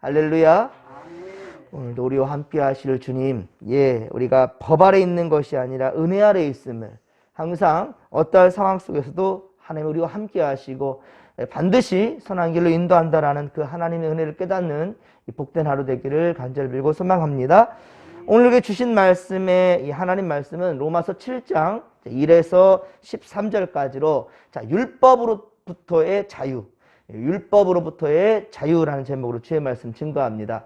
할렐루야. 오늘도 우리와 함께 하실 주님, 우리가 법 아래 있는 것이 아니라 은혜 아래 있음을 항상 어떠한 상황 속에서도 하나님 우리와 함께 하시고 반드시 선한 길로 인도한다라는 그 하나님의 은혜를 깨닫는 이 복된 하루 되기를 간절히 빌고 소망합니다. 오늘 주신 말씀의 이 하나님 말씀은 로마서 7장 1에서 13절까지로 율법으로부터의 자유, 율법으로부터의 자유라는 제목으로 주의 말씀 증거합니다.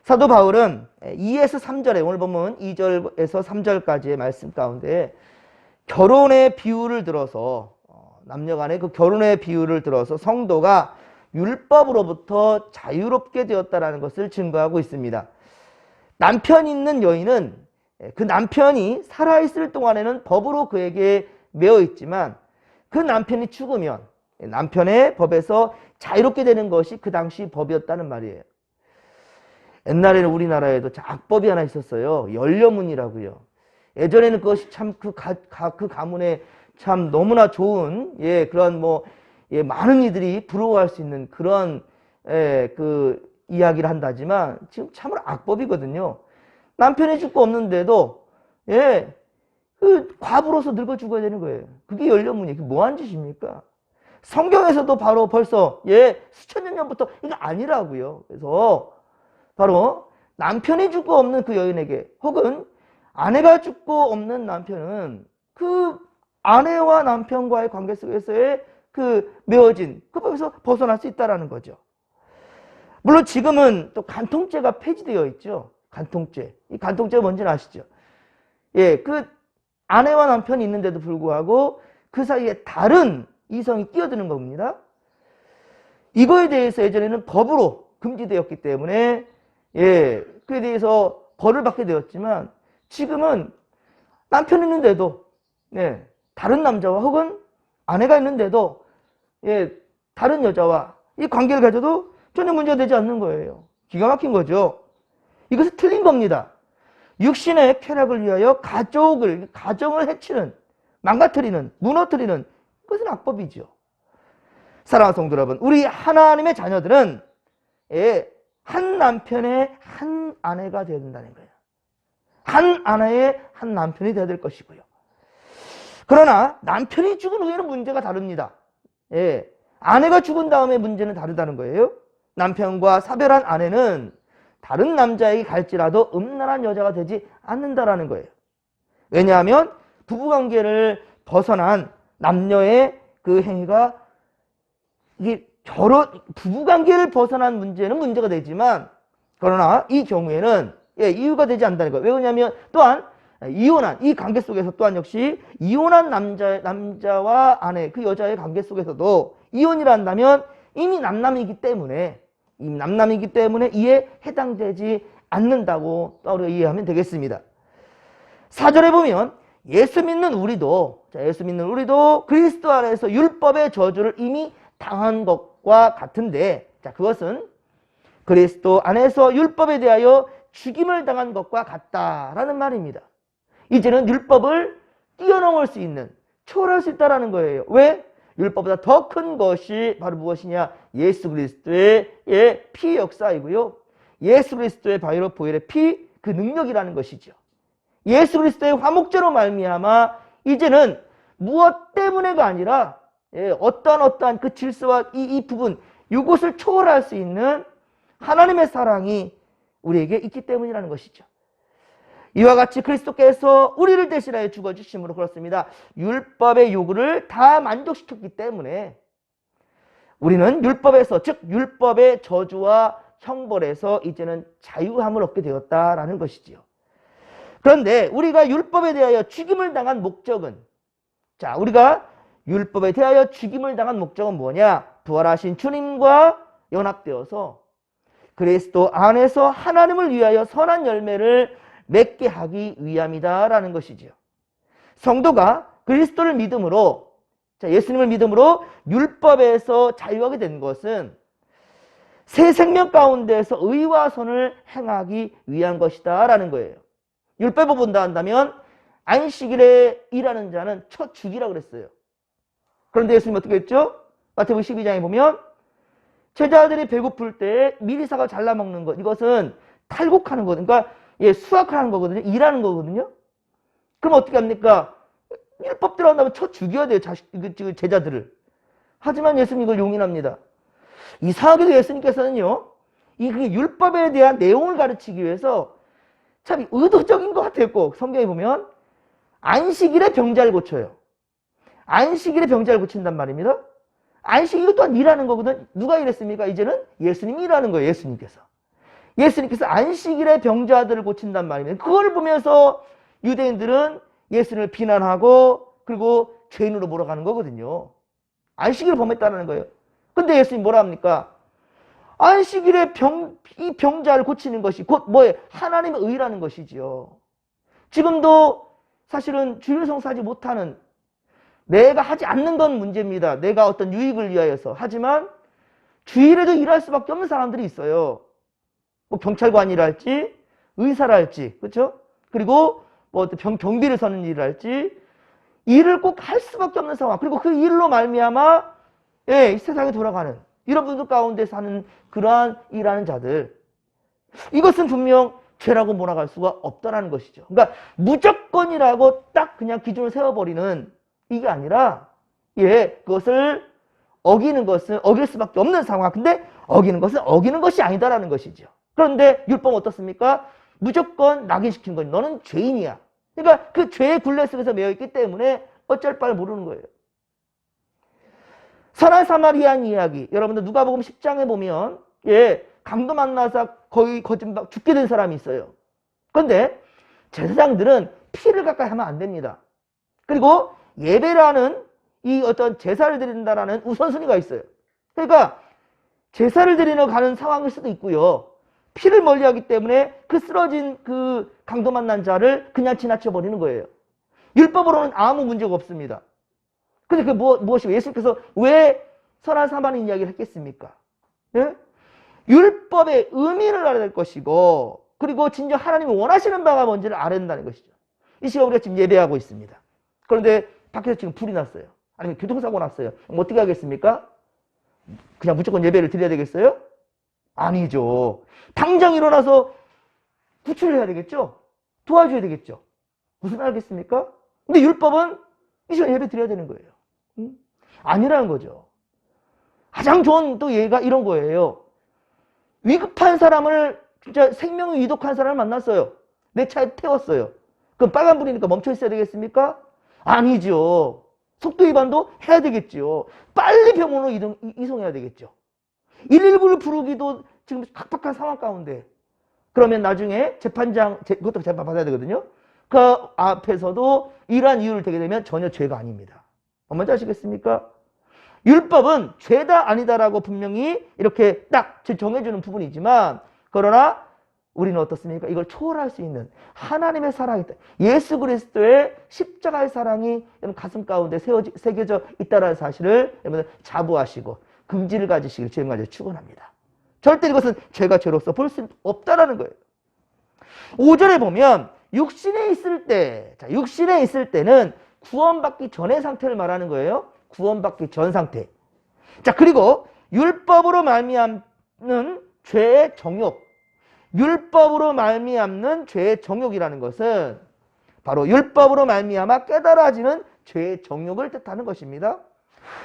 사도 바울은 2에서 3절에 오늘 보면 2절에서 3절까지의 말씀 가운데 결혼의 비유를 들어서 남녀간의 그 결혼의 비유를 들어서 성도가 율법으로부터 자유롭게 되었다라는 것을 증거하고 있습니다. 남편 있는 여인은 그 남편이 살아있을 동안에는 법으로 그에게 매어 있지만 그 남편이 죽으면 남편의 법에서 자유롭게 되는 것이 그 당시 법이었다는 말이에요. 옛날에는 우리나라에도 악법이 하나 있었어요. 연료문이라고요. 예전에는 그것이 참 그 가문에 참 너무나 좋은 그런 많은 이들이 부러워할 수 있는 그런 그 이야기를 한다지만 지금 참으로 악법이거든요. 남편이 죽고 없는데도 그 과부로서 늙어 죽어야 되는 거예요. 그게 연료문이에요. 그게 뭐한 짓입니까? 성경에서도 바로 벌써 수천 년 전부터 이거 아니라고요. 그래서 바로 남편이 죽고 없는 그 여인에게 혹은 아내가 죽고 없는 남편은 그 아내와 남편과의 관계 속에서의 그 매어진 그 법에서 벗어날 수 있다는 거죠. 물론 지금은 또 간통죄가 폐지되어 있죠. 간통죄. 이 간통죄가 뭔지는 아시죠? 그 아내와 남편이 있는데도 불구하고 그 사이에 다른 이성이 끼어드는 겁니다. 이거에 대해서 예전에는 법으로 금지되었기 때문에 그에 대해서 벌을 받게 되었지만 지금은 남편이 있는데도 다른 남자와 혹은 아내가 있는데도 다른 여자와 이 관계를 가져도 전혀 문제가 되지 않는 거예요. 기가 막힌 거죠. 이것은 틀린 겁니다. 육신의 쾌락을 위하여 가정을 해치는, 망가뜨리는, 무너뜨리는 그것은 악법이죠. 사랑하는 성도 여러분, 우리 하나님의 자녀들은 한 남편의 한 아내가 되어야 된다는 거예요. 한 아내의 한 남편이 되어야 될 것이고요. 그러나 남편이 죽은 후에는 문제가 다릅니다. 아내가 죽은 다음에 문제는 다르다는 거예요. 남편과 사별한 아내는 다른 남자에게 갈지라도 음란한 여자가 되지 않는다라는 거예요. 왜냐하면 부부관계를 벗어난 남녀의 그 행위가 이게 부부관계를 벗어난 문제는 문제가 되지만 그러나 이 경우에는 이유가 되지 않는다는 거예요. 왜 그러냐면 또한 이혼한 이 관계 속에서 또한 역시 이혼한 남자와 아내 그 여자의 관계 속에서도 이혼이라 한다면 이미 남남이기 때문에 이에 해당되지 않는다고 우리가 이해하면 되겠습니다. 4절에 보면 예수 믿는 우리도 그리스도 안에서 율법의 저주를 이미 당한 것과 같은데 그것은 그리스도 안에서 율법에 대하여 죽임을 당한 것과 같다라는 말입니다. 이제는 율법을 뛰어넘을 수 있는, 초월할 수 있다는 거예요. 왜? 율법보다 더 큰 것이 바로 무엇이냐? 예수 그리스도의 피 역사이고요. 예수 그리스도의 바위로 보혈의 피, 그 능력이라는 것이죠. 예수 그리스도의 화목제로 말미암아 이제는 무엇 때문에가 아니라 어떠한 그 질서와 이 부분, 이것을 초월할 수 있는 하나님의 사랑이 우리에게 있기 때문이라는 것이죠. 이와 같이 그리스도께서 우리를 대신하여 죽어주심으로 그렇습니다. 율법의 요구를 다 만족시켰기 때문에 우리는 율법에서, 즉 율법의 저주와 형벌에서 이제는 자유함을 얻게 되었다라는 것이지요. 그런데 우리가 율법에 대하여 죽임을 당한 목적은, 우리가 율법에 대하여 죽임을 당한 목적은 뭐냐? 부활하신 주님과 연합되어서 그리스도 안에서 하나님을 위하여 선한 열매를 맺게 하기 위함이다라는 것이지요. 성도가 그리스도를 믿음으로, 예수님을 믿음으로 율법에서 자유하게 된 것은 새 생명 가운데서 의와 선을 행하기 위한 것이다라는 거예요. 율법을 본다 한다면 안식일에 일하는 자는 첫 죽이라고 그랬어요. 그런데 예수님 어떻게 했죠? 마태복음 12장에 보면 제자들이 배고플 때 미리사가 잘라 먹는 것, 이것은 탈곡하는 거거든요. 그러니까 수학하는 거거든요. 일하는 거거든요. 그럼 어떻게 합니까? 율법 들어간다면 쳐 죽여야 돼요. 제자들을. 하지만 예수님 이걸 용인합니다. 이상하게도 예수님께서는요, 이 율법에 대한 내용을 가르치기 위해서 참 의도적인 것 같아요. 꼭 성경에 보면 안식일에 병자를 고쳐요. 안식일에 병자를 고친단 말입니다. 안식일 또한 일하는 거거든. 누가 일했습니까? 이제는 예수님이 일하는 거예요. 예수님께서 안식일에 병자들을 고친단 말입니다. 그걸 보면서 유대인들은 예수님을 비난하고 그리고 죄인으로 몰아가는 거거든요. 안식일을 범했다는 거예요. 근데 예수님 뭐라 합니까? 안식일에 이 병자를 고치는 것이 곧 뭐예요? 하나님의 의라는 것이지요. 지금도 사실은 주일 성사하지 못하는, 내가 하지 않는 건 문제입니다. 내가 어떤 유익을 위하여서. 하지만 주일에도 일할 수밖에 없는 사람들이 있어요. 뭐 경찰관이랄지 의사랄지, 그렇죠? 그리고 뭐 어떤 경비를 서는 일이랄지 일을 꼭 할 수밖에 없는 상황. 그리고 그 일로 말미암아 이 세상에 돌아가는 이런 분들 가운데 사는 그러한 일하는 자들, 이것은 분명 죄라고 몰아갈 수가 없다라는 것이죠. 그러니까 무조건이라고 딱 그냥 기준을 세워버리는 이게 아니라 그것을 어기는 것은 어길 수밖에 없는 상황. 근데 어기는 것은 어기는 것이 아니다라는 것이죠. 그런데 율법은 어떻습니까? 무조건 낙인시킨 거지. 너는 죄인이야. 그러니까 그 죄의 굴레 속에서 매여 있기 때문에 어쩔 바를 모르는 거예요. 선한 사마리안 이야기. 여러분들 누가복음 10장에 보면 강도 만나서 거의 죽게 된 사람이 있어요. 그런데 제사장들은 피를 가까이 하면 안 됩니다. 그리고 예배라는 이 어떤 제사를 드린다라는 우선순위가 있어요. 그러니까 제사를 드리러 가는 상황일 수도 있고요. 피를 멀리하기 때문에 그 쓰러진 그 강도 만난 자를 그냥 지나쳐 버리는 거예요. 율법으로는 아무 문제가 없습니다. 근데 그 무엇이고 예수님께서 왜 선한 사마리안 이야기를 했겠습니까? 예? 율법의 의미를 알아야 될 것이고, 그리고 진정 하나님이 원하시는 바가 뭔지를 알아야 된다는 것이죠. 이 시간 우리가 지금 예배하고 있습니다. 그런데 밖에서 지금 불이 났어요. 아니면 교통사고 났어요. 그럼 어떻게 하겠습니까? 그냥 무조건 예배를 드려야 되겠어요? 아니죠. 당장 일어나서 구출을 해야 되겠죠? 도와줘야 되겠죠? 무슨 말이겠습니까? 근데 율법은 이 시간 예배 드려야 되는 거예요. 아니라는 거죠. 가장 좋은 또 예가 이런 거예요. 위급한 사람을, 진짜 생명이 위독한 사람을 만났어요. 내 차에 태웠어요. 그럼 빨간불이니까 멈춰 있어야 되겠습니까? 아니죠. 속도 위반도 해야 되겠죠. 빨리 병원으로 이송해야 되겠죠. 119를 부르기도 지금 각박한 상황 가운데. 그러면 나중에 그것도 재판 받아야 되거든요. 그 앞에서도 이러한 이유를 대게 되면 전혀 죄가 아닙니다. 뭔지 아시겠습니까? 율법은 죄다 아니다라고 분명히 이렇게 딱 정해주는 부분이지만, 그러나 우리는 어떻습니까? 이걸 초월할 수 있는 하나님의 사랑이 있다. 예수 그리스도의 십자가의 사랑이 여러분 가슴 가운데 새겨져 있다는 사실을 여러분 자부하시고 긍지를 가지시길 주님 가지고 축원합니다. 절대 이것은 죄가 죄로서 볼 수 없다라는 거예요. 5절에 보면 육신에 있을 때는 구원받기 전의 상태를 말하는 거예요. 구원받기 전 상태. 자, 그리고 율법으로 말미암는 죄의 정욕. 율법으로 말미암는 죄의 정욕이라는 것은 바로 율법으로 말미암아 깨달아지는 죄의 정욕을 뜻하는 것입니다.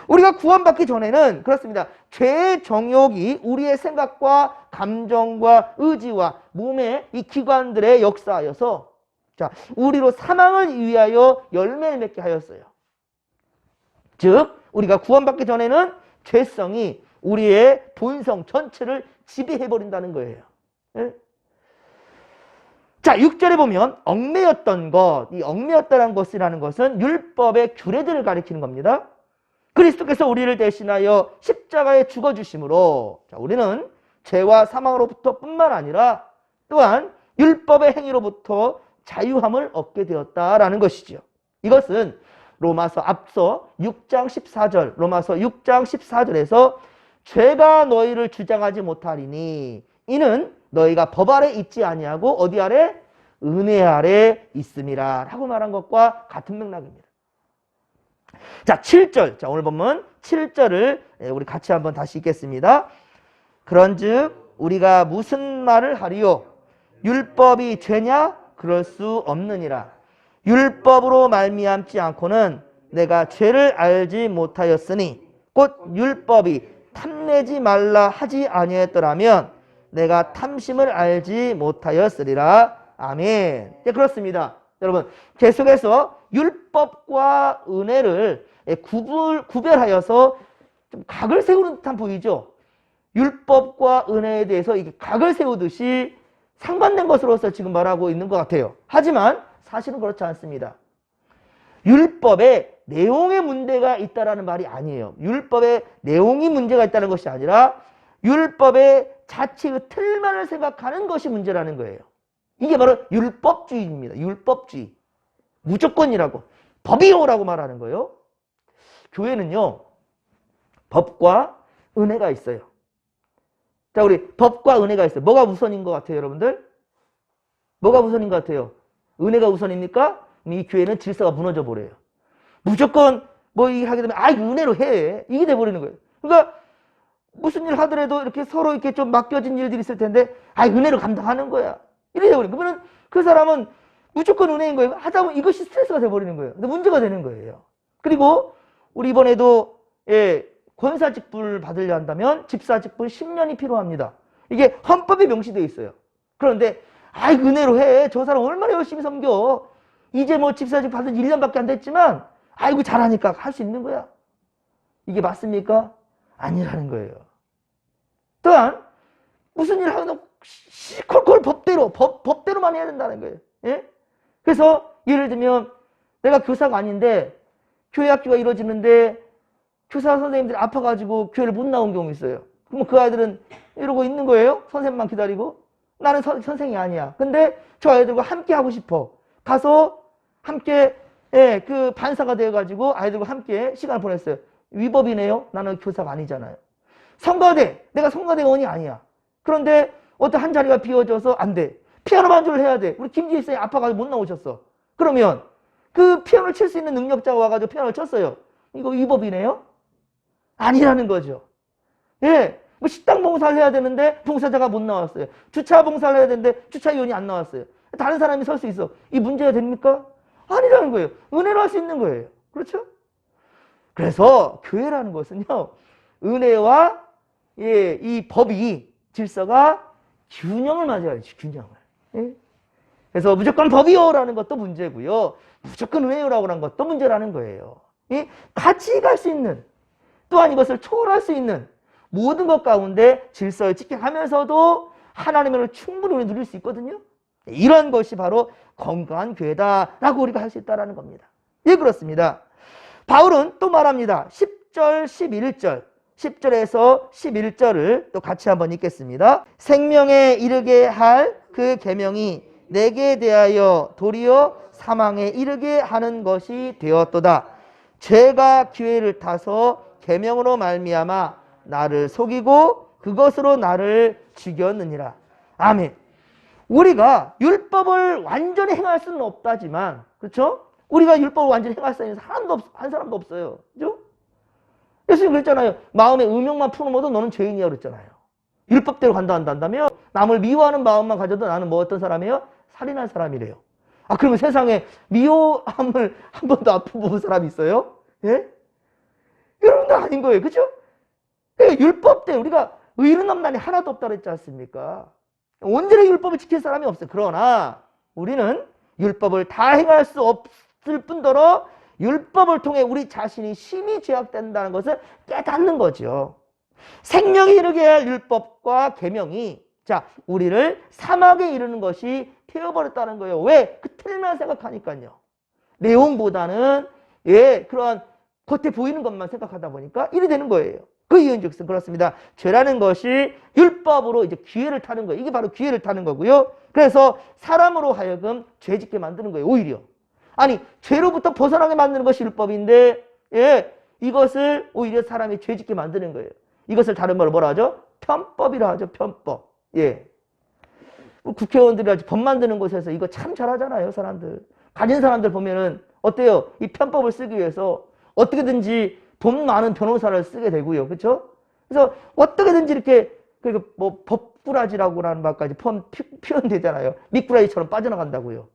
우리가 구원받기 전에는 그렇습니다. 죄의 정욕이 우리의 생각과 감정과 의지와 몸의 이 기관들에 역사하여서 우리로 사망을 위하여 열매를 맺게 하였어요. 즉 우리가 구원받기 전에는 죄성이 우리의 본성 전체를 지배해버린다는 거예요. 예? 자, 6절에 보면 얽매였던 것, 이 얽매였다는 것이라는 것은 율법의 규례들을 가리키는 겁니다. 그리스도께서 우리를 대신하여 십자가에 죽어주심으로 우리는 죄와 사망으로부터 뿐만 아니라 또한 율법의 행위로부터 자유함을 얻게 되었다라는 것이죠. 이것은 로마서 앞서 6장 14절, 로마서 6장 14절에서 죄가 너희를 주장하지 못하리니 이는 너희가 법 아래 있지 아니하고 어디 아래? 은혜 아래 있음이라 라고 말한 것과 같은 맥락입니다. 자, 7절. 자, 오늘 본문 7절을 우리 같이 한번 다시 읽겠습니다. 그런즉 우리가 무슨 말을 하리요? 율법이 죄냐? 그럴 수 없느니라. 율법으로 말미암지 않고는 내가 죄를 알지 못하였으니 곧 율법이 탐내지 말라 하지 아니했더라면 내가 탐심을 알지 못하였으리라. 아멘. 네, 그렇습니다. 여러분, 계속해서 율법과 은혜를 구별하여서 좀 각을 세우는 듯한 보이죠. 율법과 은혜에 대해서 이게 각을 세우듯이 상반된 것으로서 지금 말하고 있는 것 같아요. 하지만 사실은 그렇지 않습니다. 율법에 내용에 문제가 있다라는 말이 아니에요. 율법에 내용이 문제가 있다는 것이 아니라 율법의 자체의 틀만을 생각하는 것이 문제라는 거예요. 이게 바로 율법주의입니다. 율법주의. 무조건이라고. 법이요라고 말하는 거예요. 교회는요, 법과 은혜가 있어요. 자, 우리 법과 은혜가 있어요. 뭐가 우선인 것 같아요, 여러분들? 뭐가 우선인 것 같아요? 은혜가 우선입니까? 이 교회는 질서가 무너져 버려요. 무조건 뭐 이게 하게 되면 은혜로 해. 이게 돼버리는 거예요. 그러니까 무슨 일 하더라도 이렇게 서로 이렇게 좀 맡겨진 일들이 있을 텐데 은혜로 감당하는 거야. 이래 돼버리는 거예요. 그러면 그 사람은 무조건 은혜인 거예요. 하다 보면 이것이 스트레스가 돼버리는 거예요. 근데 문제가 되는 거예요. 그리고 우리 이번에도 권사직분을 받으려 한다면 집사직분 10년이 필요합니다. 이게 헌법에 명시되어 있어요. 그런데 은혜로 해. 저 사람 얼마나 열심히 섬겨. 이제 뭐 집사직 받은 지 1년밖에 안 됐지만 아이고 잘하니까 할 수 있는 거야. 이게 맞습니까? 아니라는 거예요. 또한 무슨 일을 하든 시콜콜 법대로만 해야 된다는 거예요. 예? 그래서 예를 들면 내가 교사가 아닌데 교회 학교가 이루어지는데 교사 선생님들이 아파가지고 교회를 못 나온 경우 있어요. 그럼 그 아이들은 이러고 있는 거예요. 선생님만 기다리고. 나는 선생이 아니야. 근데 저 아이들과 함께 하고 싶어. 가서 함께 그 반사가 되어가지고 아이들과 함께 시간을 보냈어요. 위법이네요. 나는 교사가 아니잖아요. 성가대. 내가 성가대 원이 아니야. 그런데 어떤 한 자리가 비워져서 안 돼. 피아노 반주를 해야 돼. 우리 김지희 쌤이 아파가지고 못 나오셨어. 그러면 그 피아노를 칠 수 있는 능력자가 와가지고 피아노를 쳤어요. 이거 위법이네요? 아니라는 거죠. 예. 뭐 식당 봉사를 해야 되는데 봉사자가 못 나왔어요. 주차 봉사를 해야 되는데 주차위원이 안 나왔어요. 다른 사람이 설 수 있어. 이 문제가 됩니까? 아니라는 거예요. 은혜로 할 수 있는 거예요. 그렇죠? 그래서 교회라는 것은요, 은혜와 이 법이 질서가 균형을 맞아야지. 균형을. 예? 그래서 무조건 법이요라는 것도 문제고요. 무조건 은혜요라고 하는 것도 문제라는 거예요. 같이 갈 수 있는, 또한 이것을 초월할 수 있는 모든 것 가운데 질서를 지켜가면서도 하나님을 충분히 우리 누릴 수 있거든요. 이런 것이 바로 건강한 교회다라고 우리가 할 수 있다는 겁니다. 예, 그렇습니다. 바울은 또 말합니다. 10절, 11절, 10절에서 11절을 또 같이 한번 읽겠습니다. 생명에 이르게 할 그 계명이 내게 대하여 도리어 사망에 이르게 하는 것이 되었도다. 죄가 기회를 타서 계명으로 말미암아 나를 속이고 그것으로 나를 죽였느니라. 아멘. 우리가 율법을 완전히 행할 수는 없다지만, 그렇죠? 우리가 율법을 완전히 행할 수 있는 한 사람도 없어요. 그죠? 예수님 그랬잖아요. 마음의 의명만 품어도 너는 죄인이야 그랬잖아요. 율법대로 간다면 남을 미워하는 마음만 가져도 나는 뭐 어떤 사람이에요? 살인할 사람이래요. 그러면 세상에 미워함을 한 번도 안 품어본 사람이 있어요? 예? 여러분들 아닌 거예요. 그죠? 율법대로 우리가 의는 없나니 하나도 없다 그랬지 않습니까? 온전히 율법을 지킬 사람이 없어요. 그러나 우리는 율법을 다 행할 수 없을 뿐더러 율법을 통해 우리 자신이 심히 죄악된다는 것을 깨닫는 거죠. 생명에 이르게 할 율법과 계명이 우리를 사막에 이르는 것이 되어버렸다는 거예요. 왜? 그 틀만 생각하니까요. 내용보다는 그런 겉에 보이는 것만 생각하다 보니까 이래 되는 거예요. 그 이유인즉슨 그렇습니다. 죄라는 것이 율법으로 이제 기회를 타는 거예요. 이게 바로 기회를 타는 거고요. 그래서 사람으로 하여금 죄짓게 만드는 거예요. 오히려. 아니, 죄로부터 벗어나게 만드는 것이 율법인데, 이것을 오히려 사람이 죄짓게 만드는 거예요. 이것을 다른 말로 뭐라 하죠? 편법이라 하죠. 편법. 국회의원들이 법 만드는 곳에서 이거 참 잘하잖아요. 사람들. 가진 사람들 보면은 어때요? 이 편법을 쓰기 위해서 어떻게든지 돈 많은 변호사를 쓰게 되고요. 그렇죠? 그래서 어떻게든지 이렇게 그리고 뭐 법꾸라지라고 하는 말까지 표현되잖아요. 미꾸라지처럼 빠져나간다고요.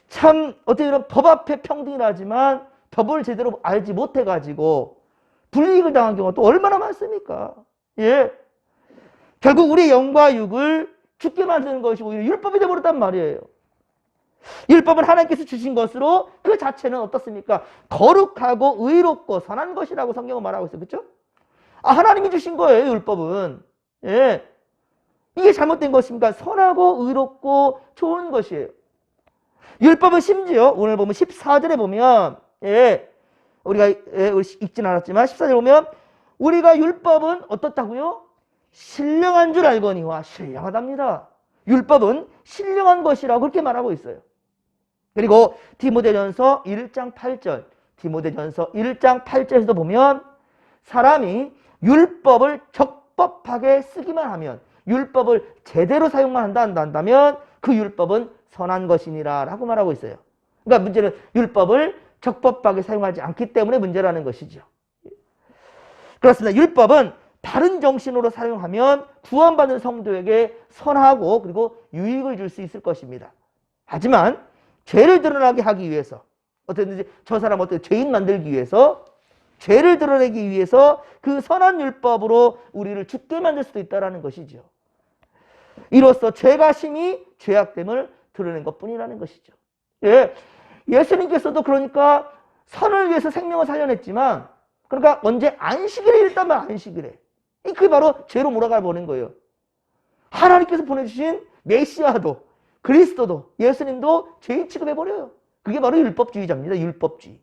참 어떻게 보면 법 앞에 평등이라지만 법을 제대로 알지 못해가지고 불이익을 당한 경우가 또 얼마나 많습니까? 예. 결국 우리의 영과 육을 죽게 만드는 것이 오히려 율법이 되어버렸단 말이에요. 율법은 하나님께서 주신 것으로 그 자체는 어떻습니까? 거룩하고 의롭고 선한 것이라고 성경은 말하고 있어요. 그렇죠? 하나님이 주신 거예요, 율법은. 예. 이게 잘못된 것입니까? 선하고 의롭고 좋은 것이에요. 율법은 심지어 오늘 보면 14절에 보면 우리가 읽진 않았지만 14절에 보면 우리가 율법은 어떻다고요? 신령한 줄 알거니와 신령하답니다. 율법은 신령한 것이라고 그렇게 말하고 있어요. 그리고 디모데전서 1장 8절 디모데전서 1장 8절에서도 보면 사람이 율법을 적법하게 쓰기만 하면 율법을 제대로 사용만 한다면 그 율법은 선한 것이니라 라고 말하고 있어요. 그러니까 문제는 율법을 적법하게 사용하지 않기 때문에 문제라는 것이죠. 그렇습니다. 율법은 바른 정신으로 사용하면 구원받는 성도에게 선하고 그리고 유익을 줄 수 있을 것입니다. 하지만 죄를 드러나게 하기 위해서 어떻게든지 저 사람 어떻게 죄인 만들기 위해서 죄를 드러내기 위해서 그 선한 율법으로 우리를 죽게 만들 수도 있다는 것이죠. 이로써 죄가 심히 죄악됨을 드러낸 것뿐이라는 것이죠. 예, 예수님께서도 그러니까 선을 위해서 생명을 살려냈지만 그러니까 언제 안식일에 일단 말 안식일에 그게 바로 죄로 몰아가 버린 거예요. 하나님께서 보내주신 메시아도 그리스도도 예수님도 죄인 취급해버려요. 그게 바로 율법주의자입니다. 율법주의.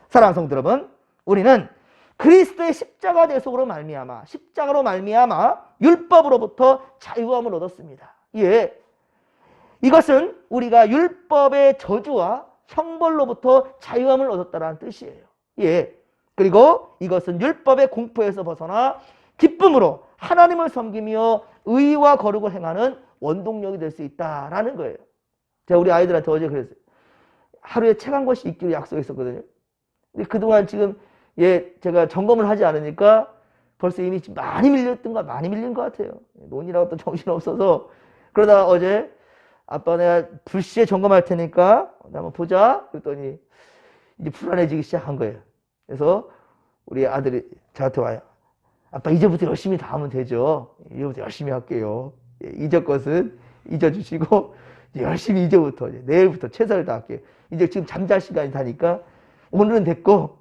사랑하는 성도 여러분, 우리는 그리스도의 십자가 대속으로 말미암아 십자가로 말미암아 율법으로부터 자유함을 얻었습니다. 예, 이것은 우리가 율법의 저주와 형벌로부터 자유함을 얻었다는 뜻이에요. 예, 그리고 이것은 율법의 공포에서 벗어나 기쁨으로 하나님을 섬기며 의와 거룩을 행하는 원동력이 될 수 있다라는 거예요. 제가 우리 아이들한테 어제 그랬어요. 하루에 책 한 권씩 읽기로 약속했었거든요. 근데 그동안 지금 제가 점검을 하지 않으니까 벌써 이미 많이 밀린 것 같아요. 논이라고 또 정신없어서. 그러다가 어제 아빠 내가 불시에 점검할 테니까 한번 보자. 그랬더니 이제 불안해지기 시작한 거예요. 그래서 우리 아들이 저한테 와요. 아빠 이제부터 열심히 다 하면 되죠. 이제부터 열심히 할게요. 잊을 것은 잊어주시고 열심히 이제부터 내일부터 최선을 다할게요. 이제 지금 잠잘 시간이 다니까 오늘은 됐고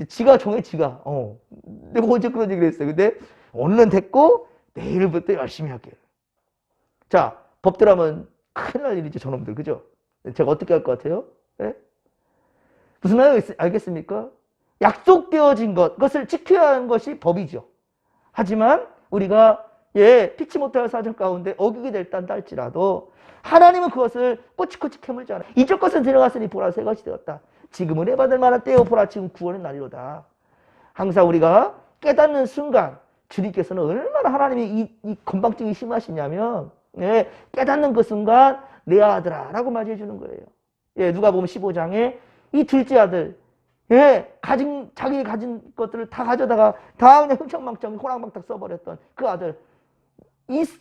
지가 정해 지가. 내가 어제 그런 얘기를 했어요. 근데 오늘은 됐고 내일부터 열심히 할게요. 자, 법대로 하면 큰일 날 일이죠. 저놈들. 그죠? 제가 어떻게 할 것 같아요? 네? 무슨 말인지 알겠습니까? 약속되어진 그것을 지켜야 하는 것이 법이죠. 하지만 우리가 피치 못할 사정 가운데 어기게 될 딴다 할지라도 하나님은 그것을 꼬치꼬치 캐물지 않아요. 이적 것은 들어갔으니 보라 새 것이 되었다. 지금 은혜 받을 만한 때요 보라 지금 구원의 날이로다. 항상 우리가 깨닫는 순간 주님께서는 얼마나 하나님이 이 건방증이 심하시냐면 깨닫는 그 순간 내 아들아 라고 맞이해 주는 거예요. 누가 보면 15장에 이 둘째 아들 자기 가진 것들을 다 가져다가 다 그냥 흥청망청 호랑방딱 써버렸던 그 아들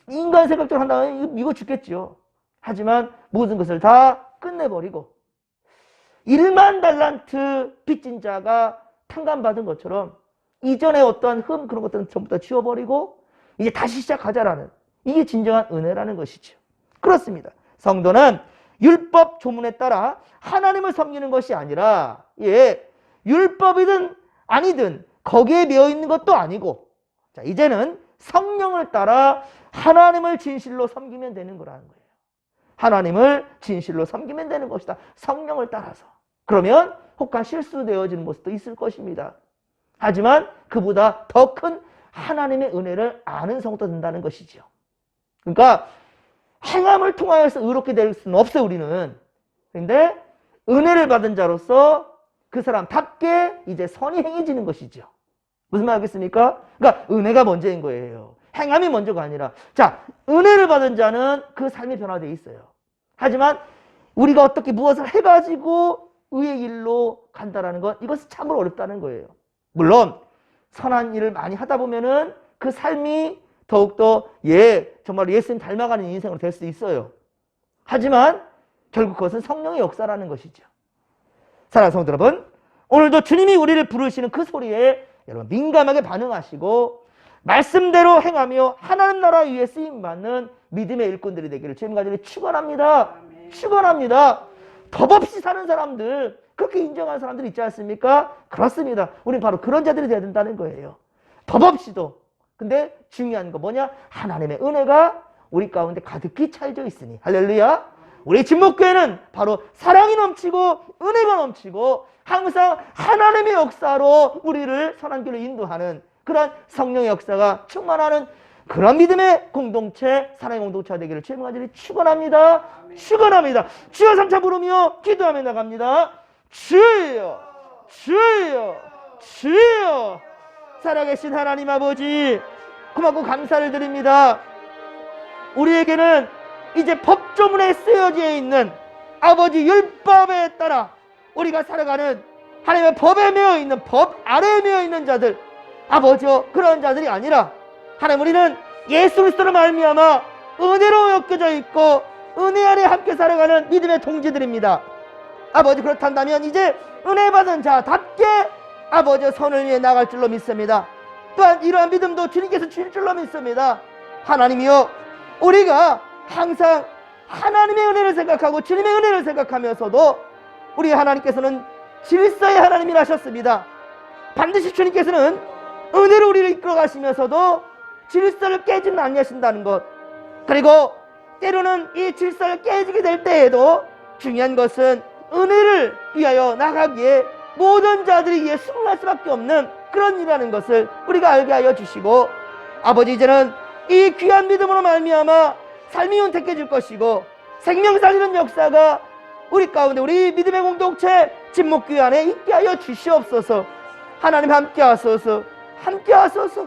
인간 생각대로 한다면 이거 죽겠죠. 하지만 모든 것을 다 끝내버리고 1만 달란트 빚진 자가 탕감받은 것처럼 이전에 어떠한 그런 것들은 전부 다 지워버리고 이제 다시 시작하자라는 이게 진정한 은혜라는 것이죠. 그렇습니다. 성도는 율법 조문에 따라 하나님을 섬기는 것이 아니라 율법이든 아니든 거기에 매여있는 것도 아니고 자 이제는 성령을 따라 하나님을 진실로 섬기면 되는 거라는 거예요. 하나님을 진실로 섬기면 되는 것이다. 성령을 따라서. 그러면 혹한 실수되어지는 모습도 있을 것입니다. 하지만 그보다 더 큰 하나님의 은혜를 아는 성도 된다는 것이죠. 그러니까 행함을 통하여서 의롭게 될 수는 없어요. 우리는. 그런데 은혜를 받은 자로서 그 사람답게 이제 선이 행해지는 것이죠. 무슨 말 하겠습니까? 그러니까 은혜가 먼저인 거예요. 행함이 먼저가 아니라 자 은혜를 받은 자는 그 삶이 변화되어 있어요. 하지만 우리가 어떻게 무엇을 해가지고 의의 길로 간다라는 것 이것은 참으로 어렵다는 거예요. 물론 선한 일을 많이 하다 보면은 그 삶이 더욱더 정말 예수님 닮아가는 인생으로 될 수 있어요. 하지만 결국 그것은 성령의 역사라는 것이죠. 사랑하는 성도 여러분, 오늘도 주님이 우리를 부르시는 그 소리에 여러분 민감하게 반응하시고 말씀대로 행하며 하나님 나라 위에 쓰임받는 믿음의 일꾼들이 되기를 주님과 저를 축원합니다. 축원합니다. 법 없이 사는 사람들, 그렇게 인정하는 사람들 있지 않습니까? 그렇습니다. 우리는 바로 그런 자들이 되어야 된다는 거예요. 법 없이도. 근데 중요한 거 뭐냐? 하나님의 은혜가 우리 가운데 가득히 차여져 있으니. 할렐루야. 우리 진목교회는 바로 사랑이 넘치고 은혜가 넘치고 항상 하나님의 역사로 우리를 선한 길로 인도하는 그런 성령의 역사가 충만하는 그런 믿음의 공동체, 사랑의 공동체가 되기를 주님과 간절히 축원합니다. 축원합니다. 주여 3차 부르며 기도하며 나갑니다. 주여, 주여, 주여. 살아계신 하나님 아버지, 고맙고 감사를 드립니다. 우리에게는 이제 법조문에 쓰여져 있는 아버지 율법에 따라 우리가 살아가는 하나님의 법에 매여 있는, 법 아래에 매여 있는 자들, 아버지여, 그런 자들이 아니라 하나님, 우리는 예수 그리스도로 말미암아 은혜로 엮여져 있고 은혜 아래 함께 살아가는 믿음의 동지들입니다. 아버지, 그렇단다면 이제 은혜 받은 자답게 아버지의 선을 위해 나갈 줄로 믿습니다. 또한 이러한 믿음도 주님께서 주실 줄로 믿습니다. 하나님이여, 우리가 항상 하나님의 은혜를 생각하고 주님의 은혜를 생각하면서도 우리 하나님께서는 질서의 하나님이라 하셨습니다. 반드시 주님께서는 은혜로 우리를 이끌어 가시면서도 질서를 깨지는 아니하신다는 것, 그리고 때로는 이 질서를 깨지게 될 때에도 중요한 것은 은혜를 위하여 나가기에 모든 자들이 이에 순응할 수밖에 없는 그런 일이라는 것을 우리가 알게 하여 주시고, 아버지, 이제는 이 귀한 믿음으로 말미암아 삶이 윤택해질 것이고 생명 살리는 역사가 우리 가운데, 우리 믿음의 공동체 진목교회 안에 있게 하여 주시옵소서. 하나님 함께 하소서. 함께 하소서.